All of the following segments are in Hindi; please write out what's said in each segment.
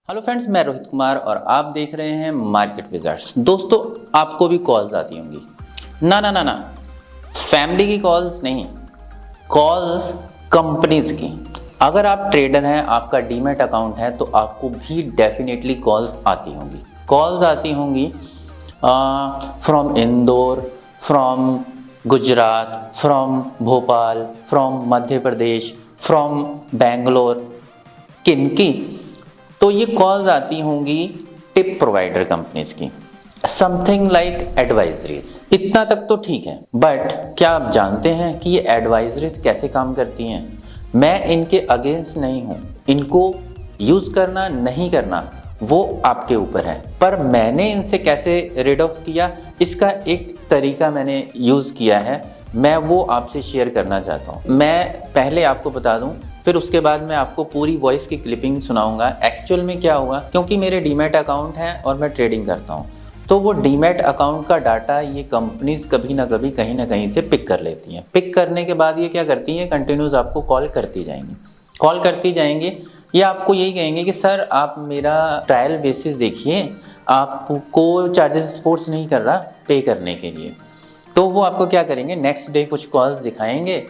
हेलो फ्रेंड्स, मैं रोहित कुमार और आप देख रहे हैं मार्केट विज़ार्ड्स। दोस्तों, आपको भी कॉल्स आती होंगी। ना ना ना ना, फैमिली की कॉल्स नहीं, कॉल्स कंपनीज की। अगर आप ट्रेडर हैं, आपका डीमैट अकाउंट है, तो आपको भी डेफिनेटली कॉल्स आती होंगी। कॉल्स आती होंगी from Indore, from Gujarat, from Bhopal, from Madhya Pradesh, from Bangalore. किनकी? तो ये कॉल्स आती होंगी टिप प्रोवाइडर कंपनीज की, समथिंग लाइक एडवाइजरीज। इतना तक तो ठीक है, बट क्या आप जानते हैं कि ये एडवाइजरीज कैसे काम करती हैं? मैं इनके अगेंस्ट नहीं हूँ, इनको यूज़ करना नहीं करना वो आपके ऊपर है, पर मैंने इनसे कैसे रिड ऑफ किया, इसका एक तरीका मैंने यूज़ किया है, मैं वो आपसे शेयर करना चाहता हूँ। मैं पहले आपको बता दूँ, फिर उसके बाद मैं आपको पूरी वॉइस की क्लिपिंग सुनाऊंगा। एक्चुअल में क्या हुआ, क्योंकि मेरे डीमैट अकाउंट है और मैं ट्रेडिंग करता हूँ, तो वो डीमैट अकाउंट का डाटा ये कंपनीज कभी ना कभी कहीं ना कहीं से पिक कर लेती हैं। पिक करने के बाद ये क्या करती हैं, कंटिन्यूस आपको कॉल करती जाएंगी। ये आपको यही कहेंगे कि सर आप मेरा ट्रायल बेसिस देखिए, आपको चार्जेस फोर्स नहीं कर रहा पे करने के लिए। तो वो आपको क्या करेंगे, नेक्स्ट डे कुछ कॉल्स दिखाएंगे,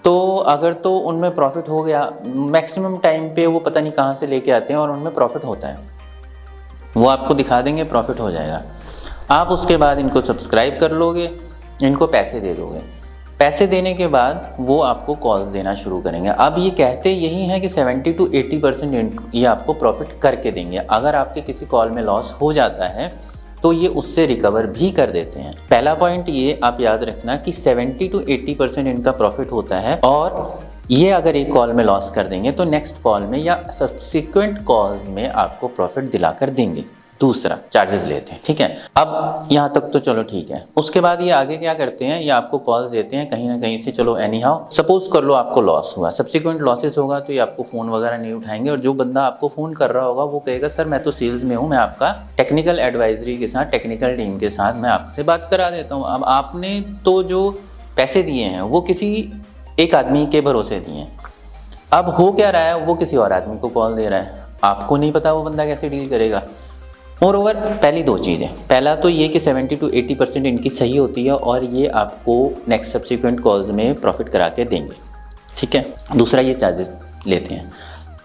तो अगर तो उनमें प्रॉफिट हो गया, मैक्सिमम टाइम पे वो पता नहीं कहाँ से लेके आते हैं और उनमें प्रॉफिट होता है, वो आपको दिखा देंगे, प्रॉफिट हो जाएगा। आप उसके बाद इनको सब्सक्राइब कर लोगे, इनको पैसे दे दोगे। पैसे देने के बाद वो आपको कॉल्स देना शुरू करेंगे। अब ये कहते यही हैं कि 70 to 80% ये आपको प्रॉफिट करके देंगे। अगर आपके किसी कॉल में लॉस हो जाता है तो ये उससे रिकवर भी कर देते हैं। पहला पॉइंट ये आप याद रखना कि 70 to 80% इनका प्रॉफिट होता है, और ये अगर एक कॉल में लॉस कर देंगे तो नेक्स्ट कॉल में या सब्सिक्वेंट कॉल्स में आपको प्रॉफिट दिलाकर देंगे। दूसरा, चार्जेस लेते हैं, ठीक है। अब यहाँ तक तो चलो ठीक है। उसके बाद ये आगे क्या करते हैं, ये आपको कॉल्स देते हैं कहीं ना कहीं से। चलो एनी हाउ, सपोज कर लो आपको लॉस हुआ, सब्सिक्वेंट लॉसेस होगा, तो ये आपको फ़ोन वगैरह नहीं उठाएंगे, और जो बंदा आपको फ़ोन कर रहा होगा वो कहेगा सर मैं तो सेल्स में हूँ, मैं आपका टेक्निकल एडवाइजरी के साथ, टेक्निकल टीम के साथ मैं आपसे बात करा देता हूँ। अब आपने तो जो पैसे दिए हैं वो किसी एक आदमी के भरोसे दिए हैं। अब हो क्या रहा है, वो किसी और आदमी को कॉल दे रहा है, आपको नहीं पता वो बंदा कैसे डील करेगा। मोरओवर, पहली दो चीज़ें, पहला तो ये कि 70 to 80% इनकी सही होती है और ये आपको नेक्स्ट सब्सिक्वेंट कॉल्स में प्रॉफिट करा के देंगे, ठीक है। दूसरा, ये चार्जेस लेते हैं।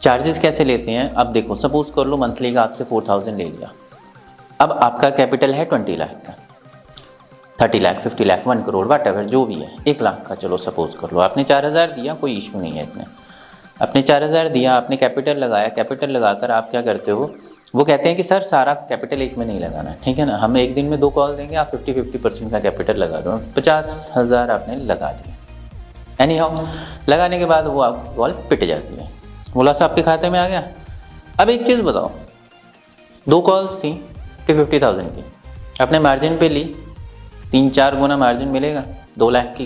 चार्जेस कैसे लेते हैं, अब देखो, सपोज कर लो मंथली का आपसे 4000 ले लिया। अब आपका कैपिटल है 20 लाख का, 30 लाख, 50 लाख, 1 करोड़, वट एवर जो भी है, 1 लाख का चलो सपोज कर लो। आपने 4000 दिया, कोई इशू नहीं है इसमें। आपने 4000 दिया, आपने कैपिटल लगाया, कैपिटल लगाकर आप क्या करते हो, वो कहते हैं कि सर सारा कैपिटल एक में नहीं लगाना, ठीक है ना, हम एक दिन में 2 कॉल देंगे, आप 50-50% का कैपिटल लगा दो। 50,000 आपने लगा दिया। एनी हाउ, लगाने के बाद वो आपकी कॉल पिट जाती है, बोला सर आपके खाते में आ गया। अब एक चीज़ बताओ, 2 कॉल्स थी 50,000 की, आपने मार्जिन पे ली, 3-4 गुना मार्जिन मिलेगा, 2 लाख की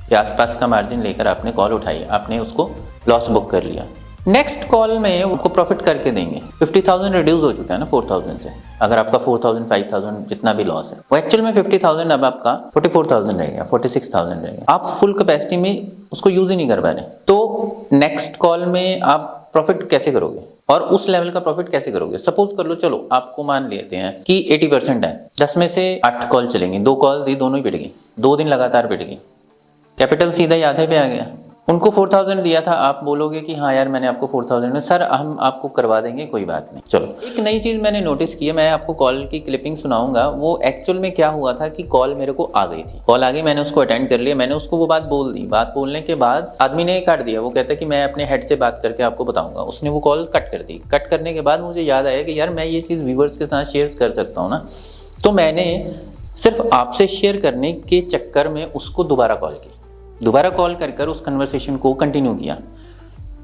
के आसपास का मार्जिन लेकर आपने कॉल उठाई, आपने उसको लॉस बुक कर लिया। नेक्स्ट कॉल में उनको प्रॉफिट करके देंगे। 50,000 रिड्यूस हो चुका है ना 4,000 से। अगर आपका 4,000, 5,000 जितना भी लॉस है, वो एक्चुअल में 50,000 अब आपका 44,000 रहेगा, 46,000 रहेगा। आप फुल कैपेसिटी में उसको यूज ही नहीं कर पा रहे, तो नेक्स्ट कॉल में आप प्रॉफिट कैसे करोगे और उस लेवल का प्रॉफिट कैसे करोगे? सपोज कर लो, चलो आपको मान लेते हैं कि 80% है, 10 में से 8 कॉल चलेंगी, 2 कॉल दी, दोनों ही पिट गई, 2 दिन लगातार पिट गई, कैपिटल सीधा ही आधे पे आ गया। उनको 4,000 दिया था, आप बोलोगे कि हाँ यार मैंने आपको 4,000 में, सर हम आपको करवा देंगे, कोई बात नहीं। चलो, एक नई चीज़ मैंने नोटिस की है, मैं आपको कॉल की क्लिपिंग सुनाऊंगा। वो एक्चुअल में क्या हुआ था कि कॉल मेरे को आ गई थी, कॉल आ गई, मैंने उसको अटेंड कर लिया, मैंने उसको वो बात बोल दी। बात बोलने के बाद आदमी ने काट दिया, वो कहता कि मैं अपने हेड से बात करके आपको बताऊँगा। उसने वो कॉल कट कर दी। कट करने के बाद मुझे याद आया कि यार मैं ये चीज़ व्यूवर्स के साथ शेयर कर सकता हूँ ना, तो मैंने सिर्फ आपसे शेयर करने के चक्कर में उसको दोबारा कॉल की, दोबारा कॉल कर उस कन्वर्सेशन को कंटिन्यू किया।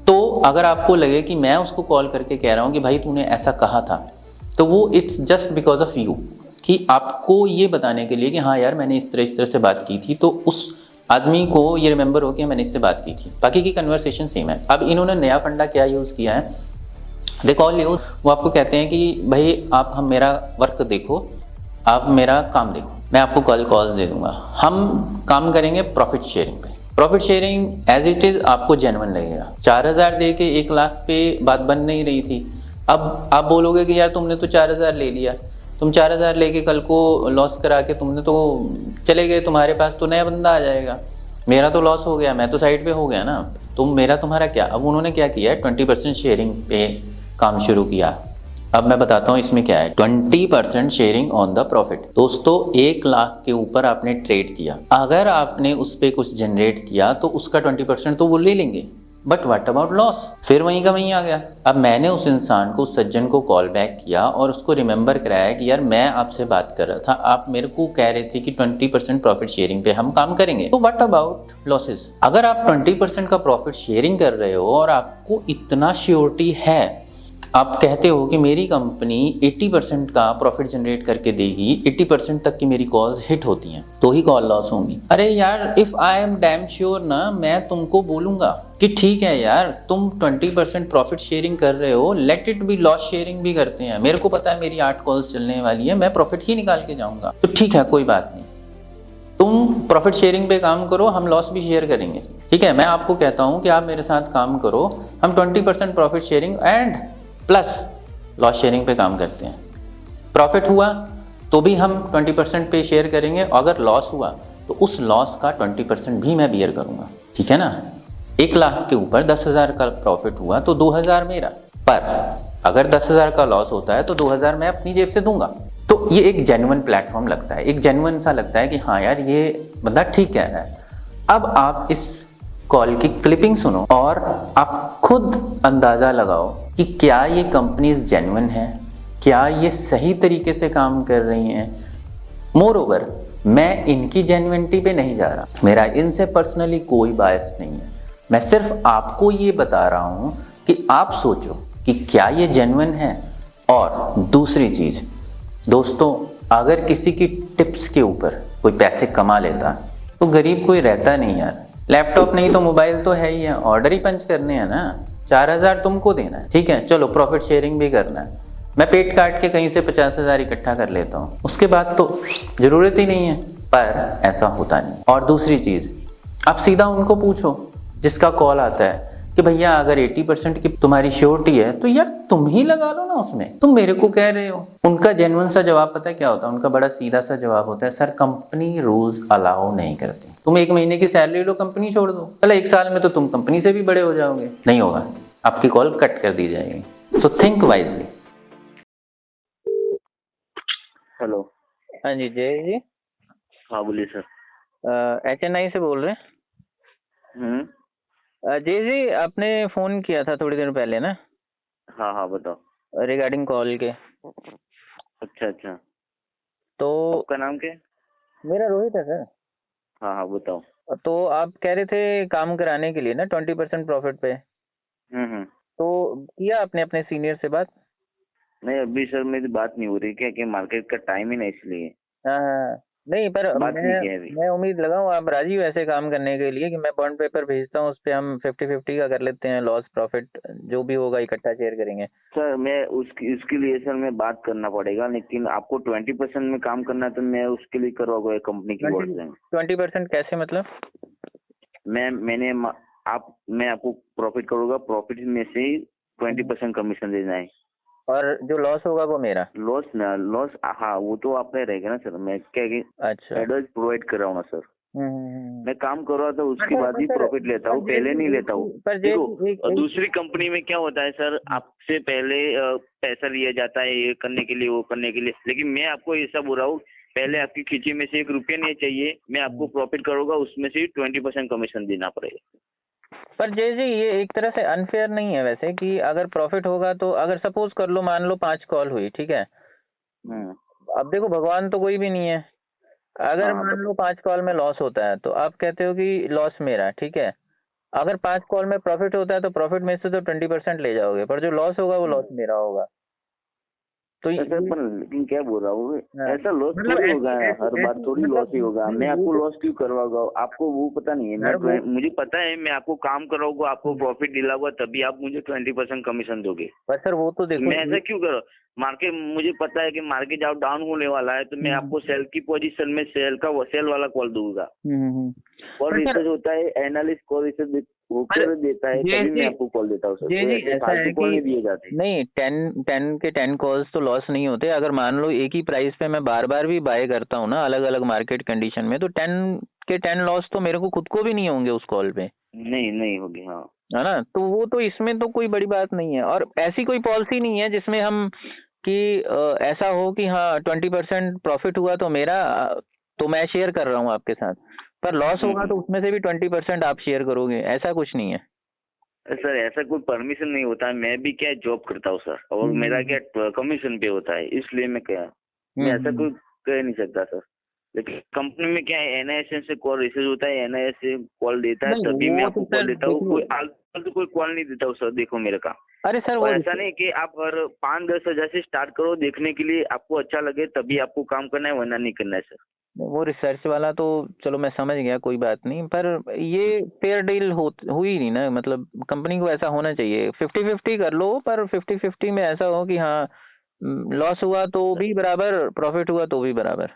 तो अगर आपको लगे कि मैं उसको कॉल करके कह रहा हूँ कि भाई तूने ऐसा कहा था, तो वो it's just because of you, कि आपको ये बताने के लिए कि हाँ यार मैंने इस तरह से बात की थी, तो उस आदमी को ये रिमेंबर हो कि मैंने इससे बात की थी। बाकी की कन्वर्सेशन सेम है। अब इन्होंने नया फंडा क्या यूज़ किया है, दे कॉल यू, वो आपको कहते हैं कि भाई आप हम मेरा वर्क देखो, आप मेरा काम देखो, मैं आपको कल कॉल्स दे दूंगा, हम काम करेंगे प्रॉफिट शेयरिंग पे। Profit sharing as it is आपको जेन्युइन लगेगा। 4,000 दे के 1 लाख पे बात बन नहीं रही थी, अब आप बोलोगे कि यार तुमने तो 4,000 ले लिया, तुम 4,000 लेके कल को लॉस करा के तुमने तो चले गए, तुम्हारे पास तो नया बंदा आ जाएगा, मेरा तो लॉस हो गया, मैं तो साइड पे हो गया ना, तुम मेरा तुम्हारा क्या। अब उन्होंने क्या किया है, 20% शेयरिंग पे काम शुरू किया। अब मैं बताता हूँ इसमें क्या है, 20% शेयरिंग ऑन द प्रॉफिट। दोस्तों 1 लाख के ऊपर आपने ट्रेड किया, अगर आपने उस पर कुछ जनरेट किया तो उसका 20% तो वो ले लेंगे, बट व्हाट अबाउट लॉस, फिर वहीं का वहीं आ गया। अब मैंने उस इंसान को, उस सज्जन को कॉल बैक किया और उसको रिमेंबर कराया कि यार मैं आपसे बात कर रहा था, आप मेरे को कह रहे थे कि 20% प्रॉफिट शेयरिंग पे हम काम करेंगे, तो व्हाट अबाउट लॉसेस। अगर आप 20% का प्रॉफिट शेयरिंग कर रहे हो और आपको इतना श्योरिटी है, आप कहते हो कि मेरी कंपनी 80% का प्रॉफिट जनरेट करके देगी, 80% तक की मेरी कॉल्स हिट होती हैं, तो ही कॉल लॉस होंगी। अरे यार if I am damn sure ना, मैं तुमको बोलूँगा कि ठीक है यार तुम 20% प्रॉफिट शेयरिंग कर रहे हो, let it be loss sharing भी करते हैं, मेरे को पता है मेरी 8 कॉल्स चलने वाली है, मैं प्रॉफिट ही निकाल के जाऊँगा, तो ठीक है कोई बात नहीं, तुम प्रॉफिट शेयरिंग पे काम करो, हम लॉस भी शेयर करेंगे। ठीक है, मैं आपको कहता हूँ कि आप मेरे साथ काम करो, हम 20% profit sharing and plus loss sharing पे काम करते हैं। प्रॉफिट हुआ तो भी हम 20% पे शेयर करेंगे, अगर लॉस हुआ तो उस लॉस का 20% भी मैं बियर करूँगा। ठीक है ना, 1 लाख के ऊपर 10,000 का प्रॉफिट हुआ तो 2,000 मेरा, पर अगर 10,000 का लॉस होता है तो 2,000 मैं अपनी जेब से दूंगा। तो ये एक जेन्युइन प्लेटफॉर्म लगता है, एक जेन्युइन सा लगता है कि हाँ यार ये बंदा ठीक कह रहा है। अब आप इस कॉल की क्लिपिंग सुनो और आप खुद अंदाज़ा लगाओ कि क्या ये कंपनीज जेन्युइन है, क्या ये सही तरीके से काम कर रही हैं। मोर ओवर मैं इनकी जेन्युइनिटी पे नहीं जा रहा, मेरा इनसे पर्सनली कोई बायस नहीं है, मैं सिर्फ आपको ये बता रहा हूँ कि आप सोचो कि क्या ये जेन्युइन है। और दूसरी चीज़ दोस्तों, अगर किसी की टिप्स के ऊपर कोई पैसे कमा लेता तो गरीब कोई रहता नहीं यार। लैपटॉप नहीं तो मोबाइल तो है ही है, ऑर्डर ही पंच करने हैं ना, 4,000 तुमको देना है, ठीक है, चलो प्रॉफिट शेयरिंग भी करना है, मैं पेट काट के कहीं से 50,000 इकट्ठा कर लेता हूँ, उसके बाद तो ज़रूरत ही नहीं है, पर ऐसा होता नहीं। और दूसरी चीज़, आप सीधा उनको पूछो जिसका कॉल आता है कि भैया अगर 80% की तुम्हारी श्योरिटी है तो यार तुम ही लगा लो ना उसमें, तुम मेरे को कह रहे हो। उनका जेन्युइन सा जवाब पता है क्या होता है, उनका बड़ा सीधा सा जवाब होता है, सर कंपनी रूल्स अलाउ नहीं करती, तुम 1 महीने की सैलरी लो, कंपनी छोड़ दो, भले 1 साल में तो तुम कंपनी से भी बड़े हो जाओगे। नहीं होगा, आपकी कॉल कट कर दी जाएगी। So think wisely. हेलो। हाँ जी, जय जी। हाँ बोलिए सर। HNI से बोल रहे हैं। जय जी, आपने फोन किया था थोड़ी देर पहले ना, हाँ हाँ बताओ। रिगार्डिंग कॉल के। अच्छा अच्छा, तो आपका नाम क्या है? मेरा रोहित है सर। हाँ हाँ बताओ। तो आप कह रहे थे काम कराने के लिए ना 20% प्रॉफिट पे, तो किया आपने अपने सीनियर से बात? नहीं अभी सर मेरी बात नहीं हो रही, क्या कि मार्केट का टाइम ही नहीं, इसलिए हाँ, नहीं पर बात नहीं की है अभी। मैं उम्मीद लगाऊं आप राजी हो ऐसे काम करने के लिए कि मैं बॉन्ड पेपर भेजता हूँ, उस पर हम 50-50 का कर लेते हैं, लॉस प्रॉफिट जो भी होगा इकट्ठा शेयर करेंगे। सर मैं उसके लिए सर मैं बात करना पड़ेगा, लेकिन आपको 20% में काम करना है तो मैं उसके लिए करवाऊंगा कंपनी की बोर्ड से। 20% कैसे मतलब? मैं आपको प्रॉफिट करूंगा, प्रॉफिट में से ही 20% कमीशन देना है, और जो लॉस होगा वो मेरा। लॉस हाँ वो तो आपका रहेगा ना सर। मैं क्या कि अच्छा, एडवाइस प्रोवाइड कर रहा हूँ ना सर। मैं काम कर रहा था उसके बाद ही प्रॉफिट लेता हूँ, पहले नहीं लेता हूँ। देखो और दूसरी कंपनी में क्या होता है सर, आपसे पहले पैसा लिया जाता है ये करने के लिए वो करने के लिए, लेकिन मैं आपको ऐसा बोल रहा हूँ पहले आपकी खींची में से 1 रुपया नहीं चाहिए, मैं आपको प्रॉफिट करूंगा उसमें से 20% कमीशन देना पड़ेगा। पर जय जी ये एक तरह से अनफेयर नहीं है वैसे, कि अगर प्रॉफिट होगा तो अगर सपोज कर लो, मान लो 5 कॉल हुई, ठीक है, अब देखो भगवान तो कोई भी नहीं है, अगर मान लो 5 कॉल में लॉस होता है तो आप कहते हो कि लॉस मेरा, ठीक है, अगर 5 कॉल में प्रॉफिट होता है तो प्रॉफिट में से तो 20% ले जाओगे, पर जो लॉस होगा वो लॉस मेरा होगा। तो ऐसा पर लेकिन क्या बोल रहा हूँ, ऐसा लॉस थोड़ी होगा, हर बार थोड़ी लॉस ही होगा। मैं आपको लॉस क्यों करवाऊंगा, आपको वो पता नहीं है। मुझे पता है मैं आपको काम कराऊंगा, आपको प्रॉफिट दिलाऊंगा, तभी आप मुझे 20% कमीशन दोगे। पर सर वो तो देखो, मैं ऐसा क्यों करूँ, मार्केट मुझे पता है कि मार्केट जब डाउन होने वाला है तो मैं आपको सेल की पोजीशन में सेल वाला कॉल दूंगा। कॉल रिसर्च होता है, एनालिस्ट कॉल रिसर्च होकर देता है, तभी मैं आपको कॉल देता हूँ सर। ऐसा है कॉल नहीं दिए जाते। नहीं, 10 कॉल्स तो लॉस नहीं होते। अगर मान लो एक ही प्राइस पे मैं बार बार भी बाय करता हूँ ना अलग अलग मार्केट कंडीशन में, तो 10 लॉस तो मेरे को खुद को भी नहीं होंगे उस कॉल पे। नहीं होगी, हाँ, है ना। तो वो तो इसमें तो कोई बड़ी बात नहीं है। और ऐसी कोई पॉलिसी नहीं है जिसमें हम कि ऐसा हो कि हाँ 20% प्रॉफिट हुआ तो मेरा तो मैं शेयर कर रहा हूँ आपके साथ, पर लॉस होगा तो उसमें से भी 20% आप शेयर करोगे, ऐसा कुछ नहीं है सर। ऐसा कोई परमिशन नहीं होता है। मैं भी क्या जॉब करता हूँ सर, और मेरा क्या कमीशन पे होता है, इसलिए मैं ऐसा कोई कह नहीं सकता सर। लेकिन कंपनी में क्या है, NIS से कॉल रिसीव होता है, NIS से कॉल देता है, तभी मैं आपको कॉल देता हूँ। कोई आजकल तो कोई कॉल नहीं देता हूँ सर। देखो मेरे का, अरे सर वो ऐसा नहीं कि आप अगर 5-10 हजार से स्टार्ट करो देखने के लिए, आपको अच्छा लगे तभी आपको काम करना है, वरना नहीं करना है सर। वो रिसर्च वाला तो चलो मैं समझ गया, कोई बात नहीं, पर ये फेयर डील हुई नहीं ना। मतलब कंपनी को ऐसा होना चाहिए, 50-50 कर लो, पर 50-50 में ऐसा हो कि हाँ लॉस हुआ तो भी बराबर, प्रॉफिट हुआ तो भी बराबर।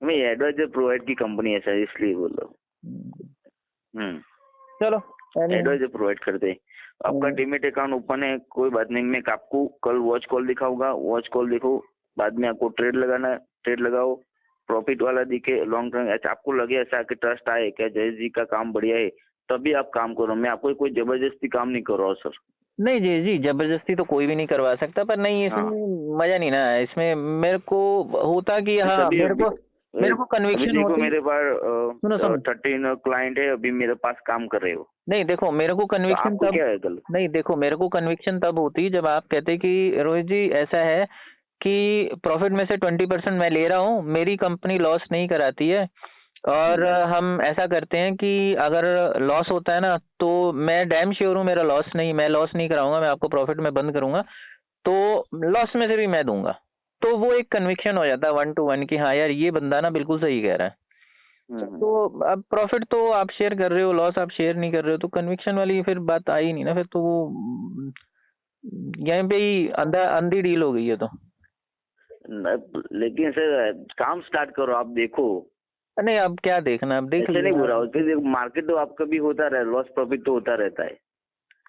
मैं एडवाइजर प्रोवाइड की कंपनी है सर, इसलिए बोल रहा हूँ। चलो एडवाइजर प्रोवाइड करते हैं। आपका डीमेट अकाउंट ओपन है, कोई बात नहीं। मैं आपको कल वॉच कॉल दिखाऊंगा, वॉच कॉल देखो, बाद में आपको ट्रेड लगाना है, ट्रेड लगाओ, प्रॉफिट वाला दिखे, लॉन्ग टर्म अच्छा आपको लगे, ऐसा कि ट्रस्ट आए क्या जय जी का काम बढ़िया है, तभी आप काम करो। मैं आपको कोई जबरदस्ती काम नहीं कर रहा हूँ सर। नहीं जी जी, जबरदस्ती तो कोई भी नहीं करवा सकता, पर नहीं इसमें मजा नहीं ना। इसमें मेरे को होता कि हाँ मेरे को कन्विक्शन होती। मेरे पास 13 क्लाइंट है, अभी मेरे पास काम कर रहे हो। नहीं देखो मेरे को कन्विक्शन तो क्या है गलत? नहीं देखो, मेरे को कन्विक्शन तब होती जब आप कहते कि रोहित जी ऐसा है कि प्रॉफिट में से 20% मैं ले रहा हूँ, मेरी कंपनी लॉस नहीं कराती है, और हम ऐसा करते हैं कि अगर लॉस होता है ना तो मैं डैम श्योर हूँ मेरा लॉस नहीं, मैं लॉस नहीं कराऊंगा, मैं आपको प्रॉफिट में बंद करूंगा, तो लॉस में से भी मैं दूंगा। तो वो एक कन्विक्शन हो जाता है 1 to 1 कि हाँ यार ये बंदा ना बिल्कुल सही कह रहा है। तो अब प्रॉफिट तो आप शेयर कर रहे हो, लॉस आप शेयर नहीं कर रहे हो, तो कन्विक्शन वाली फिर बात आई नहीं ना। फिर तो वो यहीं पे ही अंधी डील हो गई है। तो लेकिन सर काम स्टार्ट करो, आप देखो। नहीं अब क्या देखना, अब देख नहीं बुरा हो, मार्केट तो आपका भी होता रहे, लॉस प्रॉफिट तो होता रहता है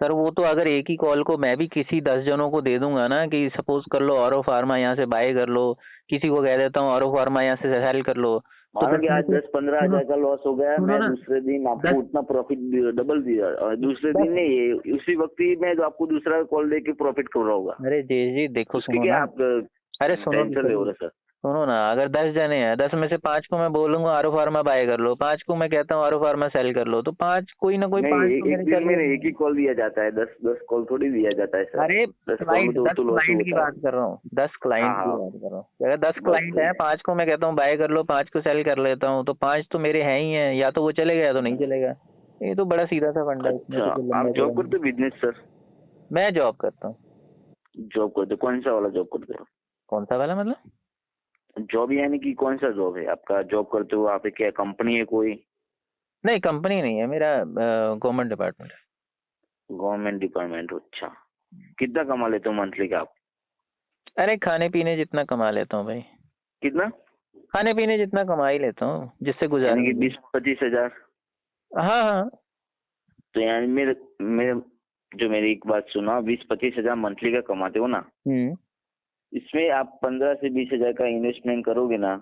सर। वो तो अगर एक ही कॉल को मैं भी किसी 10 जनों को दे दूंगा ना कि सपोज कर लो ऑरो फार्मा यहाँ से बाय कर लो, किसी को कह देता हूँ ऑरो फार्मा यहाँ से सेल कर लो, तो आज 10-15 हजार का लॉस हो गया, मैं दूसरे दिन आपको उतना प्रॉफिट डबल दिया, और दूसरे दिन नहीं उसी वक्त ही मैं आपको दूसरा कॉल दे के प्रॉफिट कर रहा होगा। अरे जी देखो सुनो ना, आप अरे सुनो सर, सुनो ना, अगर 10 जने हैं, 10 में से 5 को मैं बोलूंगा आरो फार्मा बाय कर लो, 5 को मैं कहता हूँ आरो फार्मा सेल कर लो, तो 5 कोई ना कोई 5 एक दिन में एक ही कॉल दिया जाता है, 10 कॉल थोड़ी दिया जाता है सर। अरे 10 क्लाइंट की बात कर रहा हूँ, 10 क्लाइंट की बात कर रहा हूँ। अगर 10 क्लाइंट है, 5 को मैं कहता हूँ बाय कर लो, 5 को सेल कर लेता हूँ, तो 5 तो मेरे हैं ही हैं, या तो वो चलेगा या तो नहीं चलेगा। ये तो बड़ा सीधा सा फंडा है। आप जॉब करते हो बिजनेस सर? मैं जॉब करता हूँ। जॉब करते, कौन सा वाला जॉब करते हो? कौन सा वाला मतलब? जॉब यानी कि कौन सा जॉब है आपका? जॉब करते हो आप, क्या कंपनी है कोई? नहीं कंपनी नहीं है, मेरा गवर्नमेंट डिपार्टमेंट है। गवर्नमेंट डिपार्टमेंट, अच्छा। कितना कमा लेते हो मंथली का आप? अरे खाने पीने जितना कमा लेता हूँ भाई। कितना? खाने पीने जितना कमा ही लेता हूँ, जिससे गुजारा। 20-25 हजार? हाँ। तो यानी मेरी एक बात सुना, 20-25 हजार मंथली का कमाते हो ना, इसमें आप 15 से 20 हजार का इन्वेस्टमेंट करोगे ना,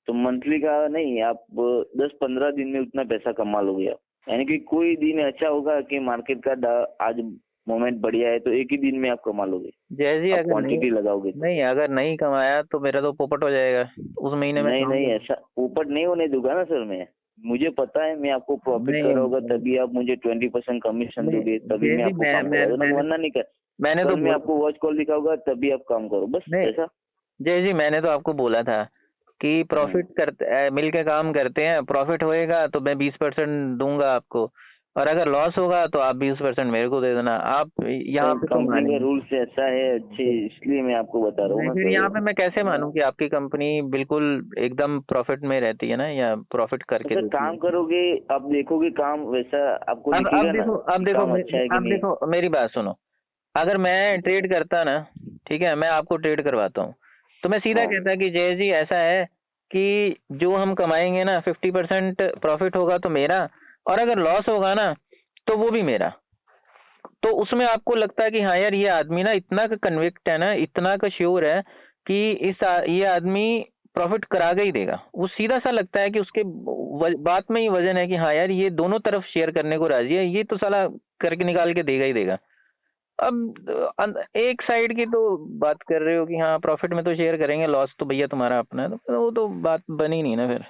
तो मंथली का नहीं, आप 10-15 दिन में उतना पैसा कमा लोगे आप। यानी कि कोई दिन अच्छा होगा कि मार्केट का आज मोमेंट बढ़िया है, तो एक ही दिन में आप कमा लोगे जैसे अगर क्वांटिटी लगाओगे तो। नहीं अगर नहीं कमाया तो मेरा तो पोपट हो जाएगा उस महीने में। नहीं ऐसा पोपट नहीं होने दूंगा ना सर मैं। मुझे पता है, मैं आपको प्रॉफिट कराऊंगा तभी आप मुझे 20% कमीशन दोगे, तभी मैं आपको काम करूंगा, वरना नहीं कर। मैंने तो मैं आपको वॉच कॉल दिखाऊंगा तभी आप काम करो, बस ऐसा। जय जी मैंने तो आपको बोला था कि प्रॉफिट करते मिलके काम करते हैं, प्रॉफिट होएगा तो मैं 20% दूंगा आपको, और अगर लॉस होगा तो आप 20% मेरे को दे देना। आप यहाँ पे कंपनी का रूल्स ऐसा है अच्छे, इसलिए मैं आपको बता रहा हूँ। फिर यहाँ पे मैं कैसे मानूं कि आपकी कंपनी बिल्कुल एकदम प्रॉफिट में रहती है ना, या प्रॉफिट करके तो काम करोगे, आप देखोगे काम वैसा आपको अब देखो मेरी बात सुनो, अगर मैं ट्रेड करता ना, ठीक है, मैं आपको ट्रेड करवाता हूँ, तो मैं सीधा कहता कि जय जी ऐसा है कि जो हम कमाएंगे ना 50% प्रॉफिट होगा तो मेरा, और अगर लॉस होगा ना तो वो भी मेरा। तो उसमें आपको लगता है कि हाँ यार ये आदमी ना इतना का कन्विक्ट है ना, इतना का श्योर है कि ये आदमी प्रॉफिट करा के ही देगा। वो सीधा सा लगता है कि उसके बात में ही वजन है कि हाँ यार ये दोनों तरफ शेयर करने को राजी है, ये तो साला करके निकाल के देगा ही देगा। अब एक साइड की तो बात कर रहे हो कि हाँ प्रॉफिट में तो शेयर करेंगे, लॉस तो भैया तुम्हारा अपना है, तो वो तो बात बनी नहीं ना फिर।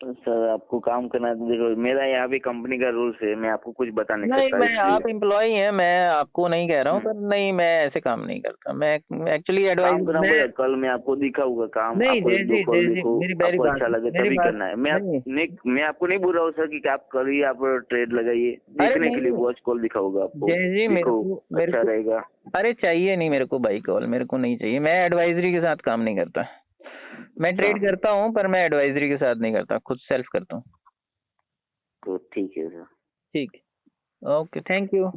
सर आपको काम करना है तो देखो, मेरा यहाँ पे कंपनी का रूल्स है, मैं आपको कुछ बता नहीं नहीं, सकता मैं इसलिए। आप एम्प्लॉय हैं, मैं आपको नहीं कह रहा हूँ, पर नहीं मैं ऐसे काम नहीं करता। मैं एक्चुअली एडवाइस काम करना पड़ेगा, कल मैं आपको दिखाऊंगा काम। नहीं आपको एक दो कॉल दिखो, मेरी आपको अच्छा लगे तभी करना है। नहीं, मैं आपको नहीं बोल रहा हूँ सर कि आप करिए, आप ट्रेड लगाइए, अरे देखने के लिए नहीं वॉच कॉल दिखाऊंगा आपको। जय जी, देखो अच्छा रहेगा। अरे चाहिए नहीं मेरे को बाई कॉल, मेरे को नहीं चाहिए। मैं एडवाइजरी के साथ काम नहीं करता। मैं ट्रेड करता हूँ पर मैं एडवाइजरी के साथ नहीं करता, खुद सेल्फ करता हूँ। तो ठीक है सर। ठीक, ओके, थैंक यू।